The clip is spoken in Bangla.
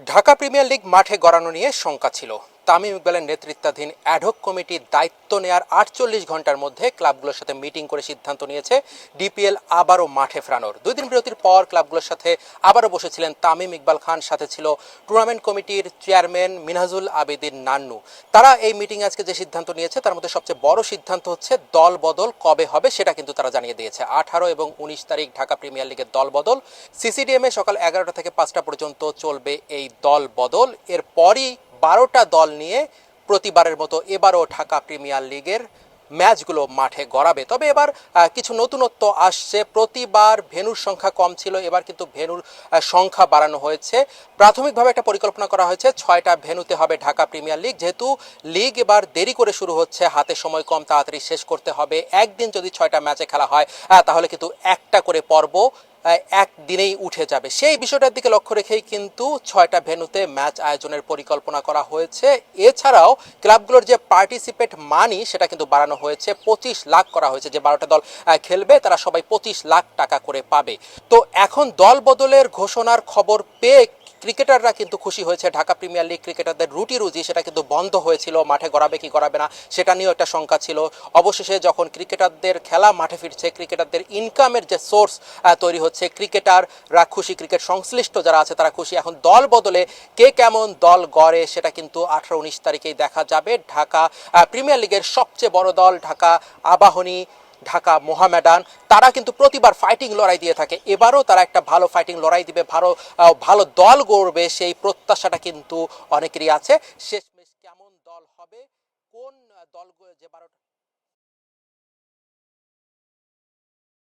ঢাকা প্রিমিয়ার লিগ মাঠে গড়ানো নিয়ে শঙ্কা ছিল। তামিম ইকবালের নেতৃত্বাধীন অ্যাডহক কমিটি দায়িত্ব নেয়ার ৪৮ ঘন্টার মধ্যে ক্লাবগুলোর সাথে মিটিং করে সিদ্ধান্ত নিয়েছে ডিপিএল আবারও মাঠে ফেরানোর। ২ দিন বিরতির পর ক্লাবগুলোর সাথে আবারও বসেছিলেন তামিম ইকবাল খান, সাথে ছিল টুর্নামেন্ট কমিটির চেয়ারম্যান মিনহাজুল আবেদিন নান্নু। তারা এই মিটিং আজকে যে সিদ্ধান্ত নিয়েছে তার মধ্যে সবচেয়ে বড় সিদ্ধান্ত হচ্ছে দল বদল কবে হবে সেটা কিন্তু তারা জানিয়ে দিয়েছে। ১৮ এবং ১৯ তারিখ ঢাকা প্রিমিয়ার লিগের দল বদল। সিসিডিএমে সকাল ১১টা থেকে ৫টা পর্যন্ত চলবে এই দল বদল। এরপরই ১২টা দল নিয়ে প্রতিবারের মতো এবারও ঢাকা প্রিমিয়ার লিগের ম্যাচগুলো মাঠে গড়াবে। তবে এবার কিছু নতুনত্ব আসছে। প্রতিবার ভেন্যুর সংখ্যা কম ছিল, এবার কিন্তু ভেন্যুর সংখ্যা বাড়ানো হয়েছে। প্রাথমিকভাবে একটা পরিকল্পনা করা হয়েছে ৬টা ভেন্যুতে হবে ঢাকা প্রিমিয়ার লিগ। যেহেতু লিগ এবার দেরি করে শুরু হচ্ছে, হাতে সময় কম, তাড়াতাড়ি শেষ করতে হবে। একদিন যদি ৬টা ম্যাচে খেলা হয় তাহলে কিন্তু একটা করে পর্ব একদিনেই উঠে যাবে। সেই বিষয়টার দিকে লক্ষ্য রেখেই কিন্তু ৬টা ভেন্যুতে ম্যাচ আয়োজনের পরিকল্পনা করা হয়েছে। এছাড়াও ক্লাবগুলোর যে পার্টিসিপেট মানি সেটা কিন্তু বাড়ানো হয়েছে, ২৫ লাখ করা হয়েছে। যে ১২টা দল খেলবে তারা সবাই ২৫ লাখ টাকা করে পাবে। তো এখন দল বদলের ঘোষণার খবর পেয়ে ক্রিকেটাররা কিন্তু খুশি হয়েছে। ঢাকা প্রিমিয়ার লিগ ক্রিকেটারদের রুটি রুজি সেটা কিন্তু বন্ধ হয়েছিল, মাঠে গড়াবে কি গড়াবে না সেটা নিয়েও একটা শঙ্কা ছিল। অবশেষে যখন ক্রিকেটারদের খেলা মাঠে ফিরছে, ক্রিকেটারদের ইনকামের যে সোর্স তৈরি হচ্ছে, ক্রিকেটাররা খুশি, ক্রিকেট সংশ্লিষ্ট যারা আছে তারা খুশি। এখন দল বদলে কে কেমন দল গড়ে সেটা কিন্তু ১৮-১৯ তারিখেই দেখা যাবে। ঢাকা প্রিমিয়ার লিগের সবচেয়ে বড় দল ঢাকা আবাহনী, ঢাকা মোহামেডান, তারা কিন্তু প্রতিবার ফাইটিং লড়াই দিয়ে থাকে। এবারও তারা একটা ভালো ফাইটিং লড়াই দিবে, ভালো ভালো দল গড়বে সেই প্রত্যাশাটা কিন্তু অনেকেরই আছে। শেষমেশ কেমন দল হবে, কোন দল যে ১২টা